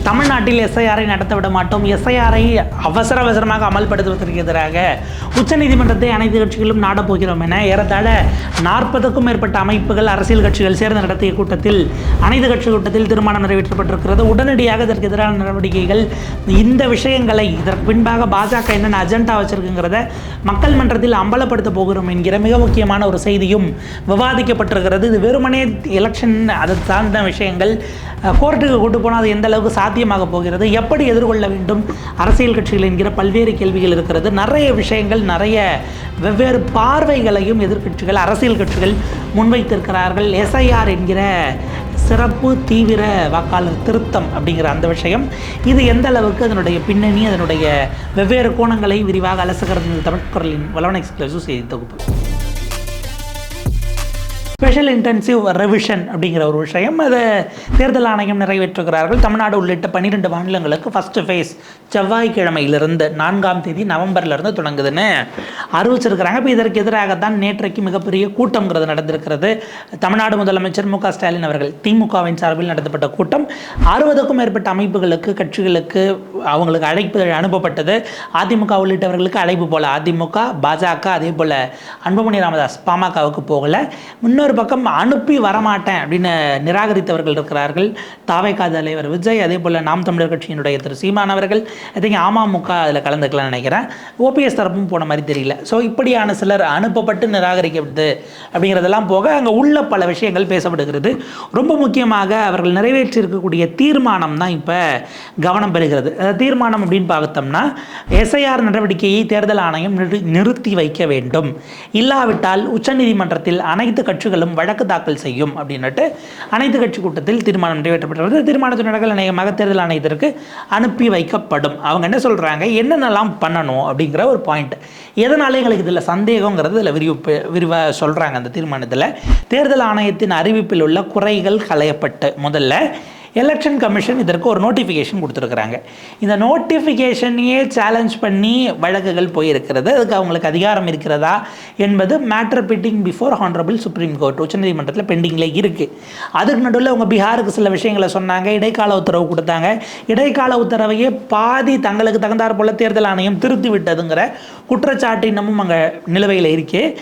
தமிழ்நாட்டில் எஸ்ஐஆரை நடத்த விட மாட்டோம், எஸ்ஐஆரை அவசரமாக அமல்படுத்துவதற்கு எதிராக உச்சநீதிமன்றத்தை அனைத்து கட்சிகளும் நாடப்போகிறோம் என ஏறத்தாழ 40க்கும் மேற்பட்ட அமைப்புகள், அரசியல் கட்சிகள் சேர்ந்து நடத்திய கூட்டத்தில், அனைத்து கட்சி கூட்டத்தில் தீர்மானம் நிறைவேற்றப்பட்டிருக்கிறது. உடனடியாக இதற்கு எதிரான நடவடிக்கைகள், இந்த விஷயங்களை இதற்கு பின்பாக பாஜக என்னென்ன அஜெண்டா வச்சிருக்குங்கிறத மக்கள் மன்றத்தில் அம்பலப்படுத்த போகிறோம் என்கிற மிக முக்கியமான ஒரு செய்தியும் விவாதிக்கப்பட்டிருக்கிறது. இது வெறுமனே எலெக்ஷன் அதை சார்ந்த விஷயங்கள், கோர்ட்டுக்கு கூட்டு போனால் அது எந்த அளவுக்கு சாத்தியமாக போகிறது, எப்படி எதிர்கொள்ள வேண்டும் அரசியல் கட்சிகள் என்கிற பல்வேறு கேள்விகள் இருக்கிறது. நிறைய விஷயங்கள், நிறைய வெவ்வேறு பார்வைகளையும் எதிர்கட்சிகள், அரசியல் கட்சிகள் முன்வைத்திருக்கிறார்கள். எஸ்ஐஆர் என்கிற சிறப்பு தீவிர வாக்காளர் திருத்தம் அப்படிங்கிற அந்த விஷயம், இது எந்த அளவுக்கு அதனுடைய பின்னணி, அதனுடைய வெவ்வேறு கோணங்களை விரிவாக அலசுகிறது. தமிழ் குரலின் வளவன் எக்ஸ்க்ளூசிவ் செய்தி தொகுப்பு. ஸ்பெஷல் இன்டென்சிவ் ரெவிஷன் அப்படிங்கிற ஒரு விஷயம், அதை தேர்தல் ஆணையம் நிறைவேற்றுகிறார்கள். தமிழ்நாடு உள்ளிட்ட 12 மாநிலங்களுக்கு ஃபஸ்ட்டு ஃபேஸ் செவ்வாய்க்கிழமையிலிருந்து 4ஆம் தேதி நவம்பர்லேருந்து தொடங்குதுன்னு அறிவிச்சிருக்கிறாங்க. இப்போ இதற்கு எதிராகத்தான் நேற்றைக்கு மிகப்பெரிய கூட்டம்ங்கிறது நடந்திருக்கிறது. தமிழ்நாடு முதலமைச்சர் மு க ஸ்டாலின் அவர்கள் திமுகவின் சார்பில் நடத்தப்பட்ட கூட்டம். 60க்கும் மேற்பட்ட அமைப்புகளுக்கு, கட்சிகளுக்கு அவங்களுக்கு அழைப்பு அனுப்பப்பட்டது. அதிமுக உள்ளிட்டவர்களுக்கு அழைப்பு போல, அதிமுக, பாஜக, அதே போல் அன்புமணி ராமதாஸ் பாமகவுக்கு போகல. இன்னொரு பக்கம் அனுப்பி வரமாட்டேன் அப்படின்னு நிராகரித்தவர்கள் இருக்கிறார்கள். தாவேகா தலைவர் விஜய், அதே போல் நாம் தமிழர் கட்சியினுடைய திரு சீமான் அவர்கள், ஐ திங்க் அமமுக அதில் கலந்துக்கலாம்னு நினைக்கிறேன். ஓபிஎஸ் தரப்பும் போன மாதிரி தெரியல. ஸோ இப்படியான சிலர் அனுப்பப்பட்டு நிராகரிக்கப்பட்டு அப்படிங்கிறதெல்லாம் போக அங்கே உள்ள பல விஷயங்கள் பேசப்படுகிறது. ரொம்ப முக்கியமாக அவர்கள் நிறைவேற்றியிருக்கக்கூடிய தீர்மானம் தான் இப்போ கவனம் பெறுகிறது. தீர்மானம் அப்படின்னு பார்த்தோம்னா, எஸ்ஐஆர் நடவடிக்கையை தேர்தல் ஆணையம் நிறுத்தி வைக்க வேண்டும், இல்லாவிட்டால் உச்சநீதிமன்றத்தில் அனைத்து கட்சிகளும் வழக்கு தாக்கல் செய்யும் அப்படின்னுட்டு அனைத்து கட்சி கூட்டத்தில் தீர்மானம் நிறைவேற்றப்பட்டது. தீர்மானத்தின் நகல் அநேகமாக தேர்தல் ஆணையத்திற்கு அனுப்பி வைக்கப்படும். அவங்க என்ன சொல்கிறாங்க, என்னென்னலாம் பண்ணணும் அப்படிங்கிற ஒரு பாயிண்ட். எதனால எங்களுக்கு இதில் சந்தேகங்கிறது இதில் விரிவாக சொல்கிறாங்க. அந்த தீர்மானத்தில் தேர்தல் ஆணையத்தின் அறிவிப்பில் உள்ள குறைகள் களையப்பட்டு, முதல்ல எலெக்ஷன் கமிஷன் இதற்கு ஒரு நோட்டிஃபிகேஷன் கொடுத்துருக்குறாங்க. இந்த நோட்டிஃபிகேஷனையே சேலஞ்ச் பண்ணி வழக்குகள் போயிருக்கிறது. அதுக்கு அவங்களுக்கு அதிகாரம் இருக்கிறதா என்பது matter bending before honourable supreme court, உச்சநீதிமன்றத்தில் பெண்டிங்கில் இருக்குது. அதுக்கு நடுவில் அவங்க பீகாருக்கு சில விஷயங்களை சொன்னாங்க, இடைக்கால உத்தரவு கொடுத்தாங்க. இடைக்கால உத்தரவையே பாதி தங்களுக்கு தகுந்தாற் போல தேர்தல் ஆணையம் திருத்தி விட்டதுங்கிற குற்றச்சாட்டு இன்னமும் அங்கே நிலுவையில் இருக்குது.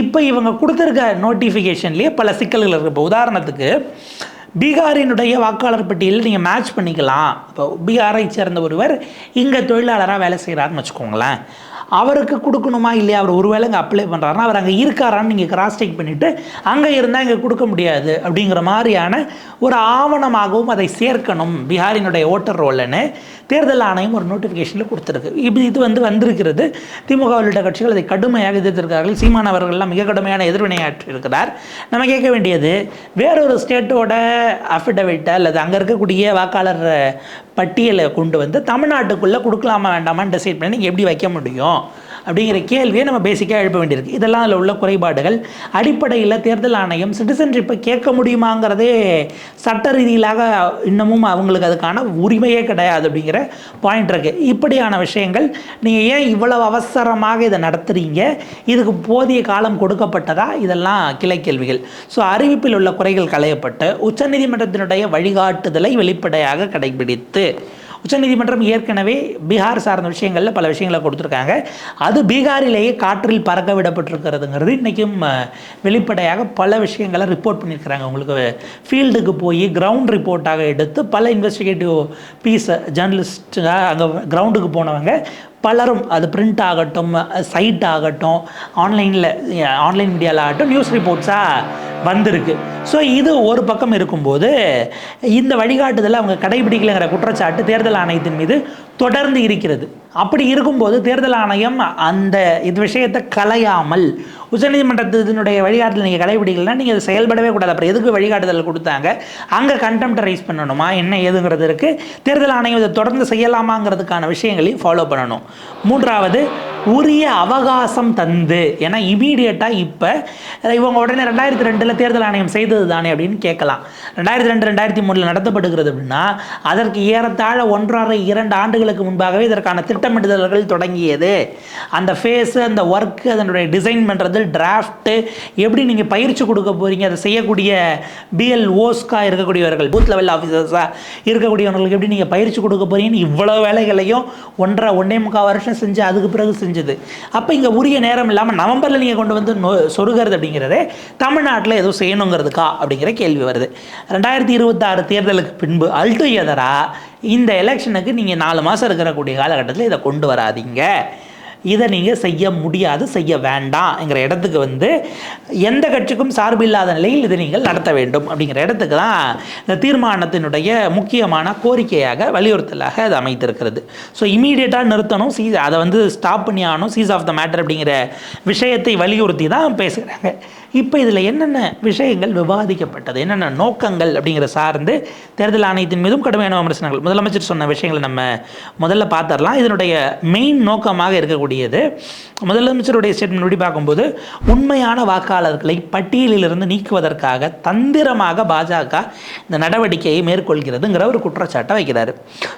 இப்போ இவங்க கொடுத்துருக்க நோட்டிஃபிகேஷன்லேயே பல சிக்கல்கள் இருக்குது. இப்போ உதாரணத்துக்கு பீகாரினுடைய வாக்காளர் பட்டியலில் நீங்கள் மேட்ச் பண்ணிக்கலாம். இப்போ பீகாரை சேர்ந்த ஒருவர் இங்கே தொழிலாளராக வேலை செய்கிறாருன்னு வச்சுக்கோங்களேன், அவருக்கு கொடுக்கணுமா இல்லையா, அவர் ஒருவேளை இங்கே அப்ளை பண்ணுறாருன்னா அவர் அங்கே இருக்காரான்னு நீங்கள் கிராஸ் செக் பண்ணிவிட்டு அங்கே இருந்தால் இங்கே கொடுக்க முடியாது அப்படிங்கிற மாதிரியான ஒரு ஆவணமாகவும் அதை சேர்க்கணும் பீகாரினுடைய ஓட்டர் ரோல்னு தேர்தல் ஆணையம் ஒரு நோட்டிஃபிகேஷனில் கொடுத்துருக்கு. இது வந்திருக்கிறது. திமுக உள்ளிட்ட கட்சிகள் அதை கடுமையாக எதிர்த்திருக்கிறார்கள். சீமான் அவர்கள்லாம் மிக கடுமையான எதிர்வினையாற்றி இருக்கிறார். நம்ம கேட்க வேண்டியது, வேறொரு ஸ்டேட்டோட அஃபிடவிட்டை அல்லது அங்கே இருக்கக்கூடிய வாக்காளர் பட்டியலை கொண்டு வந்து தமிழ்நாட்டுக்குள்ளே கொடுக்கலாமா வேண்டாமான்னு டிசைட் பண்ணி நீங்கள் எப்படி வைக்க முடியும் அப்படிங்கிற கேள்வியை நம்ம பேசிக்காக எழுப்ப வேண்டியிருக்கு. இதெல்லாம் அதில் உள்ள குறைபாடுகள். அடிப்படையில் தேர்தல் ஆணையம் சிட்டிசன்ஷிப்பை கேட்க முடியுமாங்கிறதே சட்ட ரீதியிலாக இன்னமும் அவங்களுக்கு அதுக்கான உரிமையே கிடையாது அப்படிங்கிற பாயிண்ட் இருக்குது. இப்படியான விஷயங்கள், நீங்கள் ஏன் இவ்வளவு அவசரமாக இதை நடத்துகிறீங்க, இதுக்கு போதிய காலம் கொடுக்கப்பட்டதா, இதெல்லாம் கிளை கேள்விகள். ஸோ அறிவிப்பில் உள்ள குறைகள் களையப்பட்டு உச்சநீதிமன்றத்தினுடைய வழிகாட்டுதலை வெளிப்படையாக கடைபிடித்து, உச்சநீதிமன்றம் ஏற்கனவே பீகார் சார்ந்த விஷயங்களில் பல விஷயங்களை கொடுத்துருக்காங்க. அது பீகாரிலேயே காற்றில் பறக்க விடப்பட்டிருக்கிறதுங்கிறது இன்றைக்கும் வெளிப்படையாக பல விஷயங்களை ரிப்போர்ட் பண்ணியிருக்கிறாங்க. உங்களுக்கு ஃபீல்டுக்கு போய் கிரவுண்ட் ரிப்போர்ட்டாக எடுத்து பல இன்வெஸ்டிகேட்டிவ் பீஸ் ஜேர்னலிஸ்டாக அங்கே கிரவுண்டுக்கு போனவங்க பலரும், அது பிரிண்ட் ஆகட்டும், சைட் ஆகட்டும், ஆன்லைன் மீடியாவில் ஆகட்டும், நியூஸ் ரிப்போர்ட்ஸாக வந்திருக்கு. ஸோ இது ஒரு பக்கம் இருக்கும்போது இந்த வழிகாட்டுதலை அவங்க கடைபிடிக்கலைங்கிற குற்றச்சாட்டு தேர்தல் ஆணையத்தின் மீது தொடர்ந்து இருக்கிறது. அப்படி இருக்கும்போது தேர்தல் ஆணையம் அந்த இது விஷயத்தை களையாமல், உச்சநீதிமன்றத்தினுடைய வழிகாட்டுதல் நீங்கள் கடைபிடிக்கலைன்னா நீங்கள் அது செயல்படவே கூடாது. அப்புறம் எதுக்கு வழிகாட்டுதல் கொடுத்தாங்க, அங்கே கண்டெம்ப்ட் ரைஸ் பண்ணணுமா என்ன ஏதுங்கிறது இருக்குது. தேர்தல் ஆணையம் இதை தொடர்ந்து செய்யலாமாங்கிறதுக்கான விஷயங்களையும் ஃபாலோ பண்ணணும். மூன்றாவது, உரிய அவகாசம் தந்து, ஏன்னா இமீடியட்டாக இப்போ இவங்க உடனே 2002 தேர்தல் ஆணையம் செய்தது தானே அப்படின்னு கேட்கலாம். 2002 2003 நடத்தப்படுகிறது அப்படின்னா அதற்கு ஏறத்தாழ 1.5-2 ஆண்டுகளுக்கு முன்பாகவே இதற்கான திட்டமிடுதல்கள் தொடங்கியது. அந்த ஃபேஸு, அந்த ஒர்க்கு, அதனுடைய டிசைன் பண்ணுறது, டிராஃப்ட்டு, எப்படி நீங்கள் பயிற்சி கொடுக்க போகிறீங்க, அதை செய்யக்கூடிய பிஎல்ஓஸ்கா இருக்கக்கூடியவர்கள், பூத் லெவல் ஆஃபீஸர்ஸாக இருக்கக்கூடியவர்களுக்கு எப்படி நீங்கள் பயிற்சி கொடுக்க போகிறீங்கன்னு இவ்வளோ வேலைகளையும் 1.5 வருஷம் செஞ்சு அதுக்கு பிறகு செஞ்சது. அப்போ இங்கே உரிய நேரம் இல்லாமல் நவம்பரில் நீங்கள் கொண்டு வந்து சொருகிறது அப்படிங்கிறதே தமிழ்நாட்டில் ஏதோ செய்யணுங்கிறதுக்கா அப்படிங்கிற கேள்வி வருது. 2026 தேர்தலுக்கு பின்பு அல்டுகெதராக இந்த எலெக்ஷனுக்கு நீங்கள் 4 மாதம் இருக்கக்கூடிய காலகட்டத்தில் இதை கொண்டு வராதிங்க, இதை நீங்கள் செய்ய முடியாது, செய்ய வேண்டாம்ங்கிற இடத்துக்கு வந்து எந்த கட்சிக்கும் சார்பில்லாத நிலையில் இதை நீங்கள் நடத்த வேண்டும் அப்படிங்கிற இடத்துக்கு தான் இந்த தீர்மானத்தினுடைய முக்கியமான கோரிக்கையாக, வலியுறுத்தலாக அது அமைத்திருக்கிறது. ஸோ இமீடியட்டாக நிறுத்தணும், அதை வந்து ஸ்டாப் பண்ணி ஆகணும், சீஸ் ஆஃப் த மேட்டர் அப்படிங்கிற விஷயத்தை வலியுறுத்தி தான் பேசுகிறாங்க. இப்போ இதில் என்னென்ன விஷயங்கள் விவாதிக்கப்பட்டது, என்னென்ன நோக்கங்கள் அப்படிங்கிற சார்ந்து தேர்தல் ஆணையத்தின் மீதும் கடுமையான விமர்சனங்கள், முதலமைச்சர் சொன்ன விஷயங்களை நம்ம முதல்ல பார்த்துடலாம். இதனுடைய மெயின் நோக்கமாக இருக்கக்கூடியது, முதலமைச்சருடைய ஸ்டேட்மெண்ட் படி பார்க்கும்போது உண்மையான வாக்காளர்களை பட்டியலிலிருந்து நீக்குவதற்காக தந்திரமாக பாஜக இந்த நடவடிக்கையை மேற்கொள்கிறதுங்கிற ஒரு குற்றச்சாட்டை வைக்கிறாரு.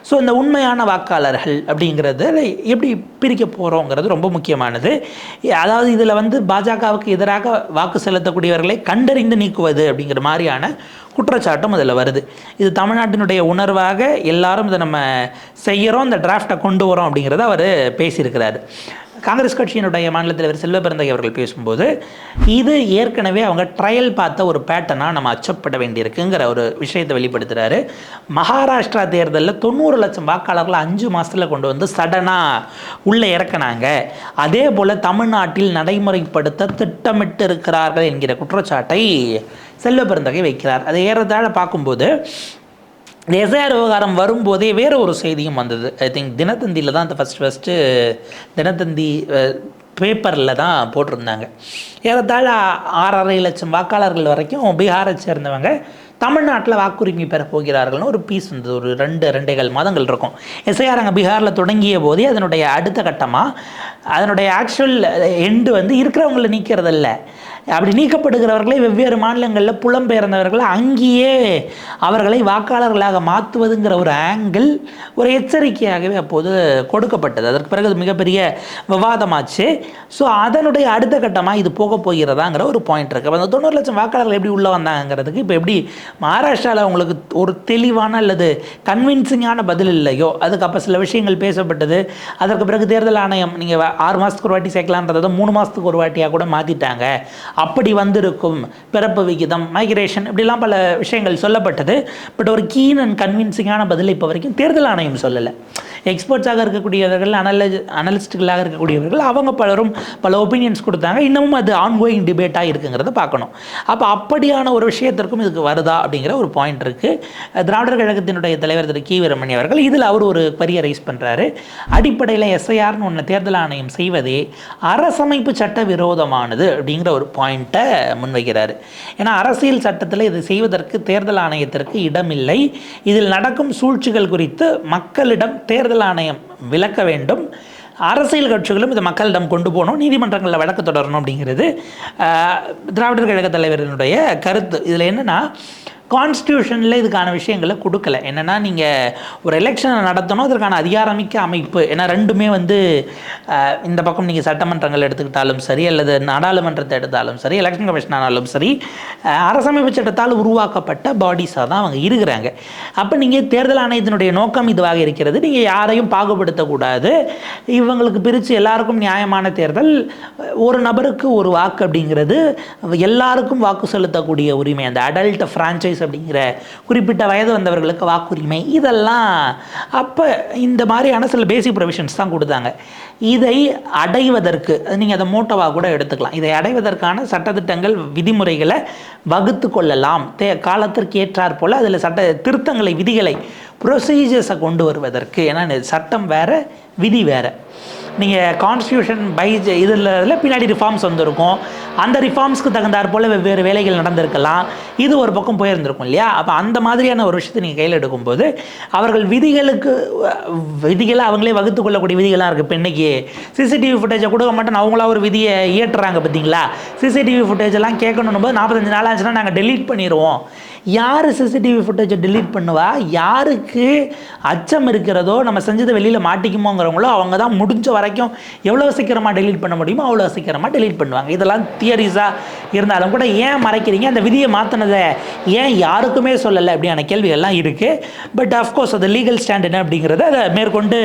ஸோ இந்த உண்மையான வாக்காளர்கள் அப்படிங்கிறது எப்படி பிரிக்க போகிறோங்கிறது ரொம்ப முக்கியமானது. அதாவது இதில் வந்து பாஜகவுக்கு எதிராக வாக்கு செலுத்தக்கூடியவர்களை கண்டறிந்து நீக்குவது அப்படிங்கிற மாதிரியான குற்றச்சாட்டும் அதில் வருது. இது தமிழ்நாட்டினுடைய உணர்வாக எல்லாரும் இதை நம்ம செய்கிறோம், இந்த டிராஃப்டை கொண்டு வரோம் அப்படிங்கிறத அவர் பேசியிருக்கிறார். காங்கிரஸ் கட்சியினுடைய மாநில தலைவர் செல்வ பெருந்தகை அவர்கள் பேசும்போது இது ஏற்கனவே அவங்க ட்ரையல் பார்த்த ஒரு பேட்டர்னாக நம்ம அச்சப்பட வேண்டியிருக்குங்கிற ஒரு விஷயத்தை வெளிப்படுத்துகிறாரு. மகாராஷ்டிரா தேர்தலில் 90 லட்சம் வாக்காளர்களை 5 மாதத்தில் கொண்டு வந்து சடனாக உள்ளே இறக்கினாங்க. அதே போல் தமிழ்நாட்டில் நடைமுறைப்படுத்த திட்டமிட்டு இருக்கிறார்கள் என்கிற குற்றச்சாட்டை செல்வ பெருந்தகை வைக்கிறார். அதை ஏறத்தாழ பார்க்கும்போது இந்த எஸ்ஐஆர் விவகாரம் வரும்போதே வேறு ஒரு செய்தியும் வந்தது. ஐ திங்க் தினத்தந்தியில் தான் அந்த ஃபஸ்ட்டு தினத்தந்தி பேப்பரில் தான் போட்டிருந்தாங்க. ஏறத்தாழ 6.5 லட்சம் வாக்காளர்கள் வரைக்கும் பீகாரை சேர்ந்தவங்க தமிழ்நாட்டில் வாக்குரிமை பெற போகிறார்கள்னு ஒரு பீஸ் வந்தது. ஒரு 2-2.5 மாதங்கள் இருக்கும். எஸ்ஐஆர் அங்கே பீகாரில் தொடங்கிய போதே அதனுடைய அடுத்த கட்டமாக அதனுடைய ஆக்சுவல் எண்டு வந்து இருக்கிறவங்களை நீக்கிறதில்ல, அப்படி நீக்கப்படுகிறவர்களை வெவ்வேறு மாநிலங்களில் புலம்பெயர்ந்தவர்களை அங்கேயே அவர்களை வாக்காளர்களாக மாற்றுவதுங்கிற ஒரு ஆங்கிள், ஒரு எச்சரிக்கையாகவே அப்போது கொடுக்கப்பட்டது. அதற்கு பிறகு அது மிகப்பெரிய விவாதமாச்சு. ஸோ அதனுடைய அடுத்த கட்டமாக இது போக போகிறதாங்கிற ஒரு பாயிண்ட் இருக்குது. அப்போ அந்த 90 லட்சம் வாக்காளர்கள் எப்படி உள்ளே வந்தாங்கிறதுக்கு இப்போ எப்படி மகாராஷ்டிராவில் அவங்களுக்கு ஒரு தெளிவான அல்லது கன்வின்சிங்கான பதில் இல்லையோ, அதுக்கு அப்போ சில விஷயங்கள் பேசப்பட்டது. அதற்கு பிறகு தேர்தல் ஆணையம் நீங்கள் 6 மாதத்துக்கு ஒரு வாட்டி சேர்க்கலான்றதை 3 மாதத்துக்கு ஒரு வாட்டியாக கூட மாற்றிட்டாங்க. அப்படி வந்திருக்கும் பிறப்பு விகிதம், மைக்ரேஷன், இப்படிலாம் பல விஷயங்கள் சொல்லப்பட்டது. பட் ஒரு கீன் அண்ட் கன்வின்சிங்கான பதில் இப்போ வரைக்கும் தேர்தல் ஆணையம் சொல்லலை. எக்ஸ்பர்ட்ஸாக இருக்கக்கூடியவர்கள், அனலிஸ்ட்டுகளாக இருக்கக்கூடியவர்கள் அவங்க பலரும் பல ஒப்பீனியன்ஸ் கொடுத்தாங்க. இன்னமும் அது ஆன்கோயிங் டிபேட்டாக இருக்குங்கிறத பார்க்கணும். அப்போ அப்படியான ஒரு விஷயத்திற்கும் இதுக்கு வருதா அப்படிங்கிற ஒரு பாயிண்ட் இருக்குது. திராவிடர் கழகத்தினுடைய தலைவர் திரு கி வீரமணி அவர்கள் இதில் அவர் ஒரு பரியை ரைஸ் பண்ணுறாரு. அடிப்படையில் எஸ்ஐஆர்னு ஒன்று தேர்தல் ஆணையம் செய்வதே அரசமைப்பு சட்ட விரோதமானது அப்படிங்கிற ஒரு பாயிண்ட்டை முன்வைக்கிறாரு. ஏன்னா அரசியல் சட்டத்தில் இது செய்வதற்கு தேர்தல் ஆணையத்திற்கு இடமில்லை. இதில் நடக்கும் சூழ்ச்சிகள் குறித்து மக்களிடம் தேர்தல் ஆணையம் விளக்க வேண்டும். அரசியல் கட்சிகளும் இதை மக்களிடம் கொண்டு போகணும், நீதிமன்றங்களில் வழக்கு தொடரணும் அப்படிங்கிறது திராவிடர் கழக தலைவரினுடைய கருத்து. இதில் என்னென்னா, கான்ஸ்டியூஷனில் இதுக்கான விஷயங்களை கொடுக்கல. என்னென்னா, நீங்கள் ஒரு எலெக்ஷனை நடத்தணும், அதற்கான அதிகாரமிக்க அமைப்பு. ஏன்னா ரெண்டுமே வந்து இந்த பக்கம் நீங்கள் சட்டமன்றங்கள் எடுத்துக்கிட்டாலும் சரி, அல்லது நாடாளுமன்றத்தை எடுத்தாலும் சரி, எலெக்ஷன் கமிஷன் ஆனாலும் சரி, அரசமைப்பு சட்டத்தால் உருவாக்கப்பட்ட பாடிஸாக தான் அவங்க இருக்கிறாங்க. அப்போ நீங்கள் தேர்தல் ஆணையத்தினுடைய நோக்கம் இதுவாக இருக்கிறது. நீங்கள் யாரையும் பாகுபடுத்தக்கூடாது, இவங்களுக்கு பிரித்து எல்லாருக்கும் நியாயமான தேர்தல், ஒரு நபருக்கு ஒரு வாக்கு அப்படிங்கிறது எல்லாருக்கும் வாக்கு செலுத்தக்கூடிய உரிமை, அந்த அடல்ட் ஃப்ரான்ச்சைஸ் அப்படிங்கிற குறிப்பிட்ட வயது வந்தவர்களுக்கு வாக்குரிமை, இதெல்லாம் அப்போ இந்த மாதிரியான சில பேசிக் ப்ரொவிஷன்ஸ் தான் கொடுத்தாங்க. இதை அடைவதற்கு நீங்கள் அதை மோட்டோவாக கூட எடுத்துக்கலாம். இதை அடைவதற்கான சட்டத்திட்டங்கள், விதிமுறைகளை வகுத்து கொள்ளலாம். காலத்திற்கு ஏற்றாற் போல் அதில் சட்ட திருத்தங்களை, விதிகளை, ப்ரொசீஜர்ஸை கொண்டு வருவதற்கு. ஏன்னா சட்டம் வேறு, விதி வேறு. நீங்கள் கான்ஸ்டியூஷன் இதில் பின்னாடி ரிஃபார்ம்ஸ் வந்திருக்கும், அந்த ரிஃபார்ம்ஸ்க்கு தகுந்தாற் போல் வெவ்வேறு வேலைகள் நடந்திருக்கலாம், இது ஒரு பக்கம் போயிருந்திருக்கும் இல்லையா. அப்போ அந்த மாதிரியான ஒரு விஷயத்தை நீங்கள் கையில் எடுக்கும்போது அவர்கள் விதிகளை அவங்களே வகுத்து கொள்ளக்கூடிய விதிகளாக இருக்குது. இப்போ இன்றைக்கி சிசிடிவி ஃபுட்டேஜை கொடுக்க மாட்டேன்னு அவங்களா ஒரு விதியை இயற்றுறாங்க பார்த்தீங்களா. சிசிடிவி ஃபுட்டேஜெல்லாம் கேட்கணும் போது 45 நாள் ஆச்சுன்னா நாங்கள் டெலீட் பண்ணிடுவோம். யார் சிசிடிவி ஃபுட்டேஜை டெலீட் பண்ணுவா? யாருக்கு அச்சம் இருக்கிறதோ நம்ம செஞ்சதை வெளியில் மாட்டிக்குமோங்கிறவங்களோ அவங்க தான் முடிஞ்ச வரைக்கும் எவ்வளோ சீக்கிரமாக டெலீட் பண்ண முடியுமோ அவ்வளோ சீக்கிரமாக டெலீட் பண்ணுவாங்க. இதெல்லாம் தியரிஸாக இருந்தாலும் கூட ஏன் மறைக்கிறீங்க, அந்த விதியை மாற்றினதை ஏன் யாருக்குமே சொல்லலை அப்படியான கேள்விகள்லாம் இருக்குது. பட் அஃப்கோர்ஸ் அது லீகல் ஸ்டாண்ட் என்ன அப்படிங்கிறத அதை மேற்கொண்டு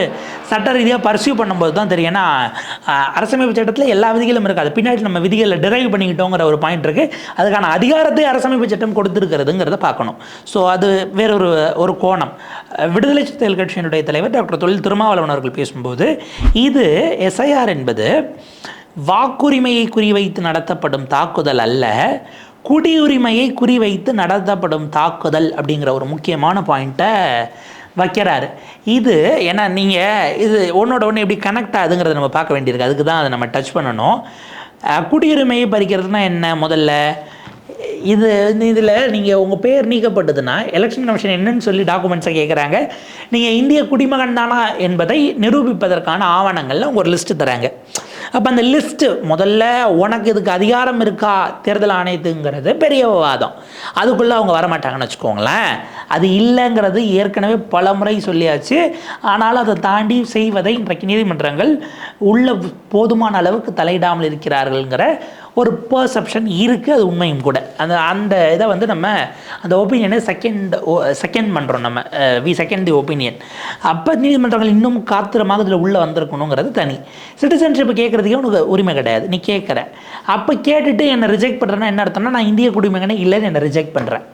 சட்ட ரீதியாக பர்சியூ பண்ணும்போது தான் தெரியும். ஏன்னா அரசமைப்பு சட்டத்தில் எல்லா விதிகளும் இருக்காது, பின்னாடி நம்ம விதிகளை டிரைவ் பண்ணிக்கிட்டோங்கிற ஒரு பாயிண்ட் இருக்குது. அதுக்கான அதிகாரத்தை அரசமைப்பு சட்டம் கொடுத்துருக்கிறதுங்கிறத பார்க்கணும். ஸோ அது வேறொரு கோணம். விடுதலை சிறுத்தைகள் கட்சியினுடைய தலைவர் டாக்டர் தொல் திருமாவளவன் அவர்கள் பேசும்போது இது எஸ்ஐஆர் என்பது வாக்குரிமையை குறிவைத்து நடத்தப்படும் தாக்குதல் அல்ல, குடியுரிமையை குறிவைத்து நடத்தப்படும் தாக்குதல் அப்படிங்கிற ஒரு முக்கியமான பாயிண்ட்டை வைக்கிறாரு. இது ஏன்னா நீங்கள் இது ஒன்றோட ஒன்று எப்படி கனெக்ட் ஆகுதுங்கிறத நம்ம பார்க்க வேண்டியிருக்கு. அதுக்கு தான் அதை நம்ம டச் பண்ணணும். குடியுரிமையை பறிக்கிறதுனா என்ன? முதல்ல இதில் நீங்கள் உங்கள் பேர் நீக்கப்பட்டதுன்னா எலெக்ஷன் கமிஷன் என்னன்னு சொல்லி டாக்குமெண்ட்ஸை கேட்குறாங்க. நீங்கள் இந்திய குடிமகன் தானா என்பதை நிரூபிப்பதற்கான ஆவணங்கள்ல அவங்க ஒரு லிஸ்ட்டு தராங்க. அப்போ அந்த லிஸ்ட்டு முதல்ல உனக்கு இதுக்கு அதிகாரம் இருக்கா தேர்தல் ஆணையத்துங்கிறது பெரிய விவாதம். அதுக்குள்ளே அவங்க வரமாட்டாங்கன்னு வச்சுக்கோங்களேன். அது இல்லைங்கிறது ஏற்கனவே பல முறை சொல்லியாச்சு. ஆனாலும் அதை தாண்டி செய்வதை இன்றைக்கு நீதிமன்றங்கள் உள்ள போதுமான அளவுக்கு தலையிடாமல் இருக்கிறார்கள்ங்கிற ஒரு பர்செப்ஷன் இருக்குது. அது உண்மையும் கூட. அந்த இதை வந்து நம்ம அந்த ஒப்பீனியனை செகண்ட் பண்ணுறோம். நம்ம செகண்ட் தி ஒப்பீனியன். அப்போ நீதிமன்றங்கள் இன்னும் காத்திரமாக இதில் உள்ளே வந்திருக்கணுங்கிறது தனி. சிட்டிசன்ஷிப் கேட்குறதுக்கே உனக்கு உரிமை கிடையாது, நீ கேட்குற. அப்போ கேட்டுட்டு என்னை ரிஜெக்ட் பண்ணுறேன்னா என்ன அர்த்தம்னா நான் இந்திய குடிமகனே இல்லைன்னு என்னை ரிஜெக்ட் பண்ணுறேன்.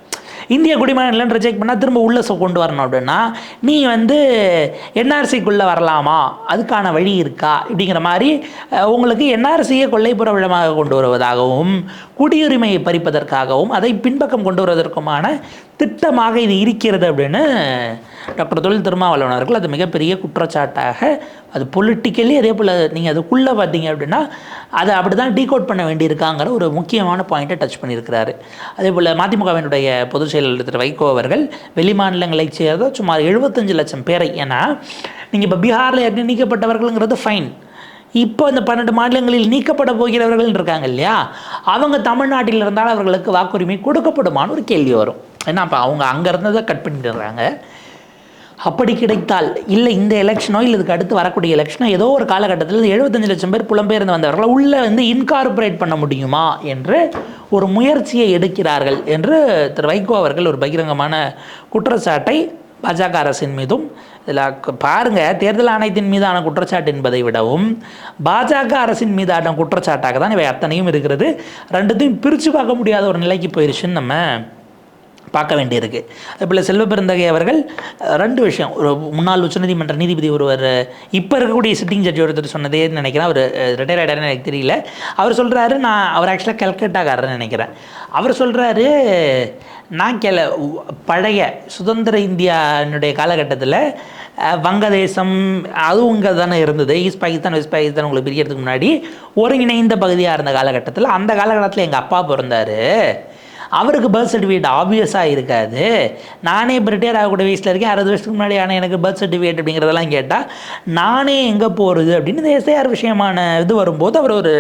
இந்திய குடிமகன் இல்லைன்னு ரிஜெக்ட் பண்ணால் திரும்ப உள்ளே கொண்டு வரணும் அப்படின்னா நீ வந்து என்ஆர்சிக்குள்ளே வரலாமா, அதுக்கான வழி இருக்கா இப்படிங்கிற மாதிரி உங்களுக்கு என்ஆர்சியை கொள்ளைப்புறவிடமாக கொண்டு வருவதாகவும் குடியுரிமையை பறிப்பதற்காகவும் அதை பின்பக்கம் கொண்டு வருவதற்குமான திட்டமாக இது இருக்கிறது அப்படின்னு டாக்டர் தொல் திருமாவளவன் அவர்கள் அது மிகப்பெரிய குற்றச்சாட்டாக அது பொலிட்டிக்கலி அதே போல் நீங்கள் அதுக்குள்ளே பார்த்தீங்க அப்படின்னா அதை அப்படி தான் டீகோட் பண்ண வேண்டியிருக்காங்கிற ஒரு முக்கியமான பாயிண்ட்டை டச் பண்ணியிருக்கிறாரு. அதே போல் மதிமுகவினுடைய பொதுச் செயலாளர் திரு வைகோ அவர்கள் வெளிமாநிலங்களைச் சேர்ந்த சுமார் 75 லட்சம் பேரை, ஏன்னா நீங்கள் இப்போ பீகாரில் ஏற்கனவே நீக்கப்பட்டவர்கள்ங்கிறது ஃபைன், இப்போ இந்த 12 மாநிலங்களில் நீக்கப்பட போகிறவர்கள் இருக்காங்க இல்லையா, அவங்க தமிழ்நாட்டில் இருந்தால் அவர்களுக்கு வாக்குரிமை கொடுக்கப்படுமான்னு ஒரு கேள்வி வரும். ஏன்னா அப்போ அவங்க அங்கே இருந்ததை கட் பண்ணிடுறாங்க. அப்படி கிடைத்தால் இல்லை இந்த எலெக்ஷனோ இல்லை இதுக்கு அடுத்து வரக்கூடிய எலெக்ஷனோ ஏதோ ஒரு காலகட்டத்தில் 75 லட்சம் பேர் புலம்பெயர்ந்து வந்தவர்களை உள்ளே வந்து இன்கார்பரேட் பண்ண முடியுமா என்று ஒரு முயற்சியை எடுக்கிறார்கள் என்று திரு வைகோ அவர்கள் ஒரு பகிரங்கமான குற்றச்சாட்டை பாஜக அரசின் மீதும், இதில் பாருங்கள் தேர்தல் ஆணையத்தின் மீதான குற்றச்சாட்டு என்பதை விடவும் பாஜக அரசின் மீதான குற்றச்சாட்டாக தான் இவை அத்தனையும் இருக்கிறது. ரெண்டுத்தையும் பிரித்து பார்க்க முடியாத ஒரு நிலைக்கு போயிடுச்சுன்னு நம்ம பார்க்க வேண்டியிருக்கு. அதேபோல் செல்வ பெருந்தகை அவர்கள் 2 விஷயம், ஒரு முன்னாள் உச்சநீதிமன்ற நீதிபதி ஒருவர் இப்போ இருக்கக்கூடிய சிட்டிங் ஜட்ஜி ஒருத்தர் சொன்னதே நினைக்கிறேன், அவர் ரிட்டையர் ஆகிட்டாருன்னு எனக்கு தெரியல. அவர் சொல்கிறாரு, அவர் ஆக்சுவலாக கல்கட்டாக்காரன்னு நினைக்கிறேன். அவர் சொல்கிறாரு, நான் பழைய சுதந்திர இந்தியானுடைய காலகட்டத்தில் வங்கதேசம் அதுவும் இங்கே தானே இருந்தது, ஈஸ்ட் பாகிஸ்தான் வெஸ்ட் பாகிஸ்தான் உங்களுக்கு பிரிக்கிறதுக்கு முன்னாடி ஒருங்கிணைந்த பகுதியாக இருந்த காலகட்டத்தில், அந்த காலகட்டத்தில் எங்கள் அப்பா பிறந்தார், அவருக்கு பர்த் சர்டிஃபிகேட் ஆப்வியஸாக இருக்காது, நானே இப்போ ரிட்டையர் ஆகக்கூடிய வயசில் இருக்கேன், 60 வருஷத்துக்கு முன்னாடி ஆனால் எனக்கு பர்த் சர்டிஃபிகேட் அப்படிங்கிறதெல்லாம் கேட்டால் நானே எங்கே போகிறது அப்படின்னு இந்த எஸ்ஐஆர் விஷயமான இது வரும்போது அவர் ஒரு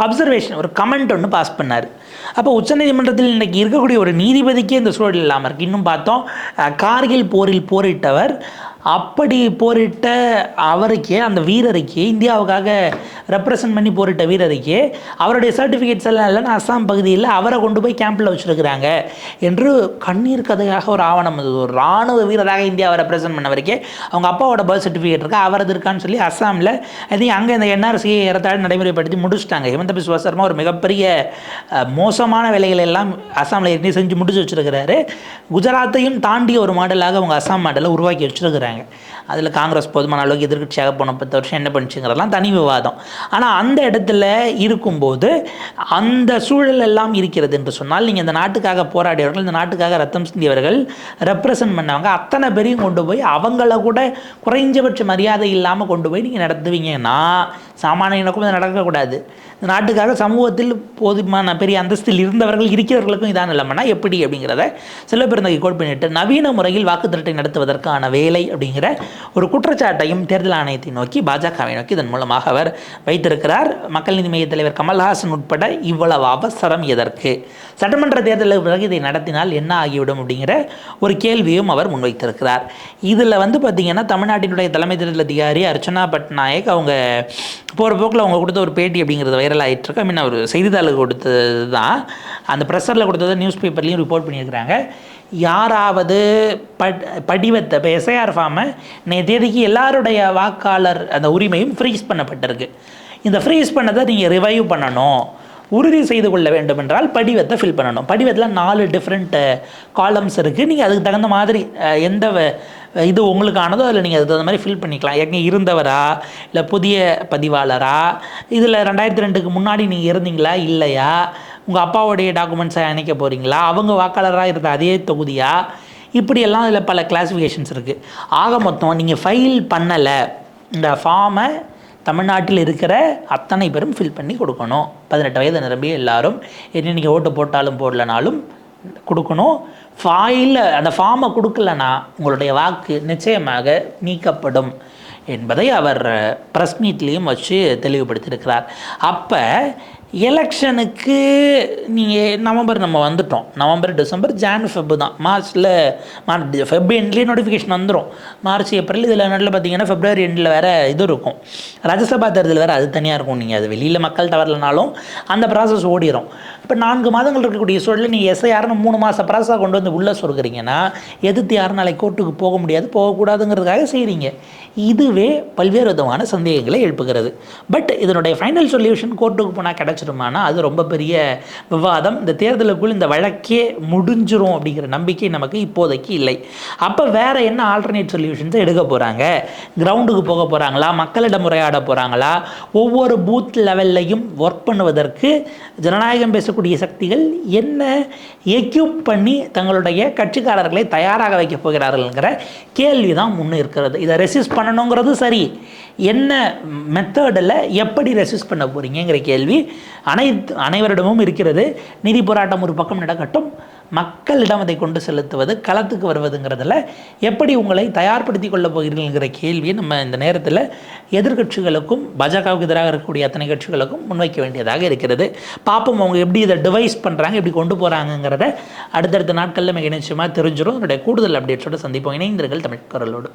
அப்சர்வேஷன், ஒரு கமெண்ட் ஒன்று பாஸ் பண்ணார். அப்போ உச்சநீதிமன்றத்தில் இன்றைக்கி இருக்கக்கூடிய ஒரு நீதிபதிக்கே இந்த சூழல் இல்லாமல் இருக்குது. இன்னும் பார்த்தோம், கார்கில் போரில் போரிட்டவர், அப்படி போரிட்ட அவருக்கே, அந்த வீரருக்கே, இந்தியாவுக்காக ரெப்ரசன்ட் பண்ணி போரிட்ட வீரருக்கே அவருடைய சர்டிஃபிகேட்ஸ் எல்லாம் இல்லைன்னா அஸ்ஸாம் பகுதியில் அவரை கொண்டு போய் கேம்பில் வச்சுருக்கிறாங்க என்று கண்ணீர் கதையாக ஒரு ஆவணம். ஒரு இராணுவ வீரராக இந்தியாவை ரெப்ரசன்ட் பண்ணவருக்கே அவங்க அப்பாவோட பர்த் சர்டிஃபிகேட் இருக்கா, அவரது இருக்கான்னு சொல்லி அஸ்ஸாமில் அது அங்கே இந்த என்ஆர்சியை ஏறத்தாழ் நடைமுறைப்படுத்தி முடிச்சுட்டாங்க. ஹிமந்த பிஸ்வா சர்மா ஒரு மிகப்பெரிய மோசமான வேலைகள் எல்லாம் அஸ்ஸாமில் ஏற்கனவே செஞ்சு முடிச்சு வச்சுருக்கிறாரு. குஜராத்தையும் தாண்டிய ஒரு மாடலாக அவங்க அஸ்ஸாம் மாடலை உருவாக்கி வச்சுருக்கிறாங்க. இருக்கிறாங்க. அதில் காங்கிரஸ் போதுமான அளவுக்கு எதிர்க்கட்சியாக போன 10 வருஷம் என்ன பண்ணுச்சுங்கிறதெல்லாம் தனி விவாதம். ஆனால் அந்த இடத்துல இருக்கும்போது அந்த சூழல் எல்லாம் இருக்கிறது என்று சொன்னால், நீங்கள் இந்த நாட்டுக்காக போராடியவர்கள், இந்த நாட்டுக்காக ரத்தம் சிந்தியவர்கள், ரெப்ரசன்ட் பண்ணவங்க அத்தனை பேரையும் கொண்டு போய் அவங்கள கூட குறைஞ்சபட்ச மரியாதை இல்லாமல் கொண்டு போய் நீங்கள் நடத்துவீங்கன்னா சாமானியனுக்கும் இது நடக்கக்கூடாது. இந்த நாட்டுக்காக சமூகத்தில் போதுமான பெரிய அந்தஸ்தில் இருந்தவர்கள் இருக்கிறவர்களுக்கும் இதான் நிலைமைனா எப்படி அப்படிங்கிறத சில பேர் இந்த கோட் பண்ணிட்டு நவீன முறையில் வாக்குத்திரட்டை நடத்துவதற்கான வேலை அப்படிங்கிற ஒரு குற்றச்சாட்டையும் தேர்தல் ஆணையத்தை நோக்கி, பாஜகவை நோக்கி இதன் மூலமாக அவர் வைத்திருக்கிறார். மக்கள் நீதி மைய தலைவர் கமல்ஹாசன் உட்பட இவ்வளவு அவசரம் எதற்கு? சட்டமன்ற தேர்தலுக்கு பிறகு இதை நடத்தினால் என்ன ஆகிவிடும் அப்படிங்கிற ஒரு கேள்வியும் அவர் முன்வைத்திருக்கிறார். இதில் பார்த்திங்கன்னா தமிழ்நாட்டினுடைய தலைமை தேர்தல் அதிகாரி அர்ச்சனா பட்நாயக் அவங்க போகிற போக்கில் அவங்க கொடுத்த ஒரு பேட்டி அப்படிங்கிறது வைரல் ஆகிட்டுருக்கு. ஐ மீன் ஒரு செய்தித்தாளுக்கு கொடுத்தது தான், அந்த ப்ரெஷரில் கொடுத்ததை நியூஸ் பேப்பர்லேயும் ரிப்போர்ட் பண்ணியிருக்கிறாங்க. யாராவது படிவத்தை இப்போ எஸ்ஐஆர் ஃபார்மை தேதிக்கு எல்லாருடைய வாக்காளர் அந்த உரிமையும் ஃப்ரீஸ் பண்ணப்பட்டிருக்கு. இந்த ஃப்ரீஸ் பண்ணதை நீங்கள் ரிவைவ் பண்ணணும், உறுதி செய்து கொள்ள வேண்டும் என்றால் படிவத்தை ஃபில் பண்ணணும். படிவத்தில் 4 டிஃப்ரெண்ட் காலம்ஸ் இருக்குது. நீங்கள் அதுக்கு தகுந்த மாதிரி எந்த இது உங்களுக்கானதோ அதில் நீங்கள் அதுக்கு தகுந்த மாதிரி ஃபில் பண்ணிக்கலாம். ஏற்கனவே இருந்தவரா இல்லை புதிய பதிவாளரா, இதில் 2002க்கு முன்னாடி நீங்கள் இருந்தீங்களா இல்லையா, உங்கள் அப்பாவுடைய டாக்குமெண்ட்ஸை இணைக்க போகிறீங்களா, அவங்க வாக்காளராக இருந்த அதே தொகுதியா, இப்படியெல்லாம் இதில் பல கிளாஸிஃபிகேஷன்ஸ் இருக்குது. ஆக மொத்தம் நீங்கள் ஃபைல் பண்ணலை இந்த ஃபார்மை தமிழ்நாட்டில் இருக்கிற அத்தனை பேரும் ஃபில் பண்ணி கொடுக்கணும். 18 வயது நிரம்பிய எல்லாரும், என்ன நீங்கள் ஓட்டு போட்டாலும் போடலனாலும் கொடுக்கணும். அந்த ஃபார்மை கொடுக்கலனா உங்களுடைய வாக்கு நிச்சயமாக நீக்கப்படும் என்பதை அவர் ப்ரெஸ் மீட்லேயும் வச்சு தெளிவுபடுத்தியிருக்கிறார். அப்போ எலெக்ஷனுக்கு நீங்கள் நவம்பர் நம்ம வந்துட்டோம். நவம்பர், டிசம்பர், ஃபெப் தான். ஃபெப் எண்ட்லேயே நோட்டிஃபிகேஷன் வந்துடும். மார்ச், ஏப்ரல் இதில் நடுவில் பார்த்தீங்கன்னா ஃபெப்ரவரி எண்டில் வேறு இது இருக்கும், ராஜ்யசபா தேர்தல் வேறு, அது தனியாக இருக்கும். நீங்கள் அது வெளியில் மக்கள் தவறலனாலும் அந்த ப்ராசஸ் ஓடிடும். இப்போ 4 மாதங்கள் இருக்கக்கூடிய சூழலில் நீங்கள் எஸ்ஐஆர்னு 3 மாத ப்ராசஸாக கொண்டு வந்து உள்ளே சொல்கிறீங்கன்னா எதிர்த்து யாரும் நாளைக்கு கோர்ட்டுக்கு போக முடியாது, போகக்கூடாதுங்கிறதுக்காக செய்கிறீங்க. இதுவே பல்வேறு விதமான சந்தேகங்களை எழுப்புகிறது. பட் இதனுடைய ஃபைனல் சொல்யூஷன் கோர்ட்டுக்கு போனால் கிடச்சிருமானா அது ரொம்ப பெரிய விவாதம். இந்த தேர்தலுக்குள் இந்த வழக்கே முடிஞ்சிரும் அப்படிங்கிற நம்பிக்கை நமக்கு இப்போதைக்கு இல்லை. அப்போ வேறு என்ன ஆல்டர்னேட் சொல்யூஷன்ஸை எடுக்க போகிறாங்க? கிரவுண்டுக்கு போக போகிறாங்களா, மக்களிடம் உரையாட போகிறாங்களா, ஒவ்வொரு பூத் லெவல்லையும் ஒர்க் பண்ணுவதற்கு ஜனநாயகம் பேசக்கூடிய சக்திகள் என்ன எக்யூப் பண்ணி தங்களுடைய கட்சிக்காரர்களை தயாராக வைக்க போகிறார்கள்ங்கிற கேள்வி தான் முன்னே இருக்கிறது. இதை ரெசிஸ்ட் பண்ணணுங்கிறது சரி, என்ன மெத்தடில் எப்படி ரெசிஸ்ட் பண்ண போகிறீங்கிற கேள்வி அனைவரிடமும் இருக்கிறது. நீதி போராட்டம் ஒரு பக்கம் நடக்கட்டும், மக்களிடம் அதை கொண்டு செலுத்துவது, களத்துக்கு வருவதுங்கிறதுல எப்படி உங்களை தயார்படுத்தி கொள்ள போகிறீர்கள்ங்கிற கேள்வியை நம்ம இந்த நேரத்தில் எதிர்கட்சிகளுக்கும் பாஜகவுக்கு எதிராக இருக்கக்கூடிய அத்தனை கட்சிகளுக்கும் முன்வைக்க வேண்டியதாக இருக்கிறது. பார்ப்போம் அவங்க எப்படி இதை டிவைஸ் பண்ணுறாங்க, எப்படி கொண்டு போகிறாங்கங்கிறத அடுத்தடுத்த நாட்களில் மிக நிச்சயமாக தெரிஞ்சிடும். என்னுடைய கூடுதல் அப்டேட்ஸோடு சந்திப்போம். இணைந்திருங்கள் தமிழ் குரலோடு.